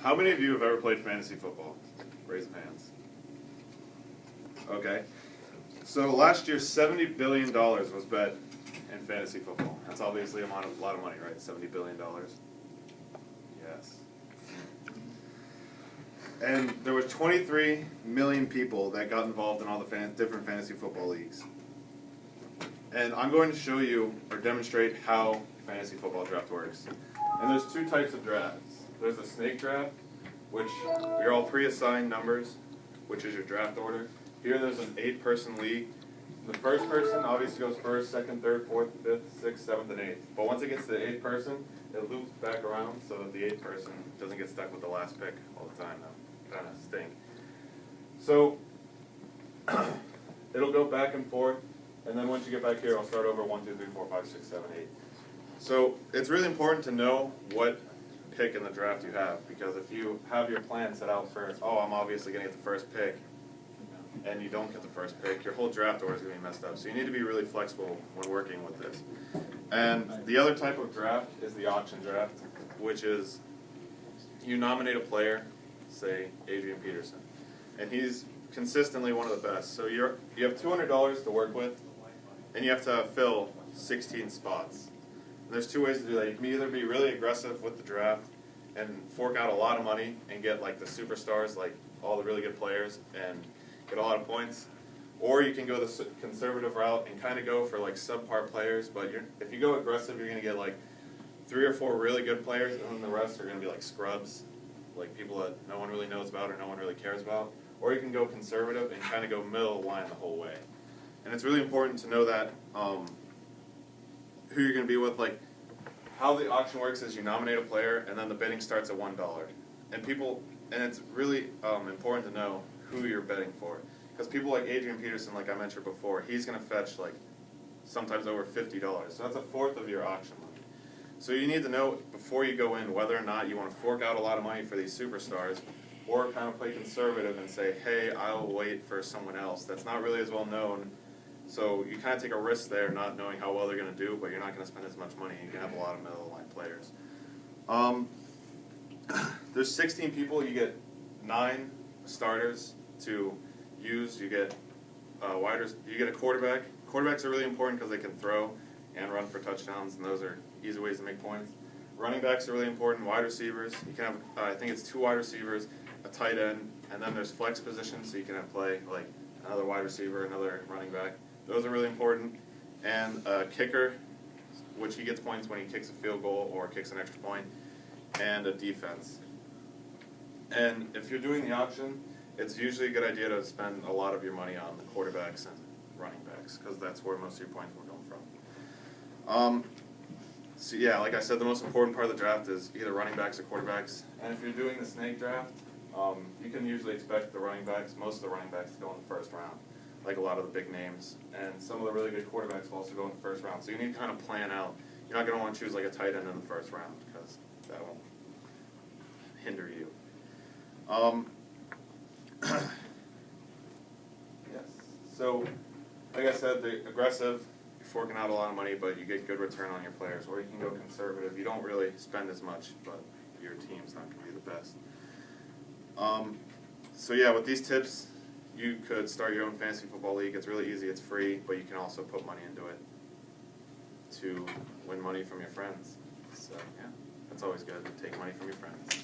How many of you have ever played fantasy football? Raise your hands. Okay. So last year, $70 billion was bet in fantasy football. That's obviously a lot of money, right? $70 billion. Yes. And there was 23 million people that got involved in all the different fantasy football leagues. And I'm going to show you or demonstrate how fantasy football draft works. And there's two types of drafts. There's a snake draft, which you're all pre-assigned numbers, which is your draft order. Here there's an 8-person league. The first person obviously goes first, second, third, fourth, fifth, sixth, seventh, and eighth. But once it gets to the 8th person, it loops back around so that the 8th person doesn't get stuck with the last pick all the time. That kind of stink. So it'll go back and forth, and then once you get back here, I'll start over 1, 2, 3, 4, 5, 6, 7, 8. So it's really important to know what pick in the draft you have, because if you have your plan set out for, oh, I'm obviously going to get the first pick, and you don't get the first pick, your whole draft order is going to be messed up. So you need to be really flexible when working with this. And the other type of draft is the auction draft, which is you nominate a player, say Adrian Peterson, and he's consistently one of the best. So you have $200 to work with, and you have to fill 16 spots. And there's two ways to do that. You can either be really aggressive with the draft and fork out a lot of money and get like the superstars, like all the really good players, and get a lot of points. Or you can go the conservative route and kind of go for like subpar players, but if you go aggressive, you're going to get like 3 or 4 really good players, and then the rest are going to be like scrubs, like people that no one really knows about or no one really cares about. Or you can go conservative and kind of go middle line the whole way. And it's really important to know that who you're going to be with. Like how the auction works is you nominate a player, and then the bidding starts at $1. And it's really important to know who you're betting for. Because people like Adrian Peterson, like I mentioned before, he's going to fetch like sometimes over $50. So that's a fourth of your auction money. So you need to know before you go in whether or not you want to fork out a lot of money for these superstars, or kind of play conservative and say, hey, I'll wait for someone else that's not really as well known. So you kind of take a risk there, not knowing how well they're going to do, but you're not going to spend as much money. You can have a lot of middle line players. There's 16 people. You get 9 starters to use. You get you get a quarterback. Quarterbacks are really important because they can throw and run for touchdowns, and those are easy ways to make points. Running backs are really important. Wide receivers, you can have I think it's 2 wide receivers, a tight end, and then there's flex positions, so you can have play like another wide receiver, another running back. Those are really important. And a kicker, which he gets points when he kicks a field goal or kicks an extra point, and a defense. And if you're doing the auction, it's usually a good idea to spend a lot of your money on the quarterbacks and running backs, because that's where most of your points will come from. So yeah, like I said, the most important part of the draft is either running backs or quarterbacks. And if you're doing the snake draft, you can usually expect the running backs, most of the running backs, to go in the first round, like a lot of the big names. And some of the really good quarterbacks will also go in the first round. So you need to kind of plan out. You're not going to want to choose like a tight end in the first round, because that will hinder you. Yes. So, like I said, the aggressive, you're forking out a lot of money, but you get good return on your players. Or you can go conservative. You don't really spend as much, but your team's not going to be the best. So yeah, with these tips, you could start your own fantasy football league. It's really easy. It's free, but you can also put money into it to win money from your friends. So yeah, that's always good to take money from your friends.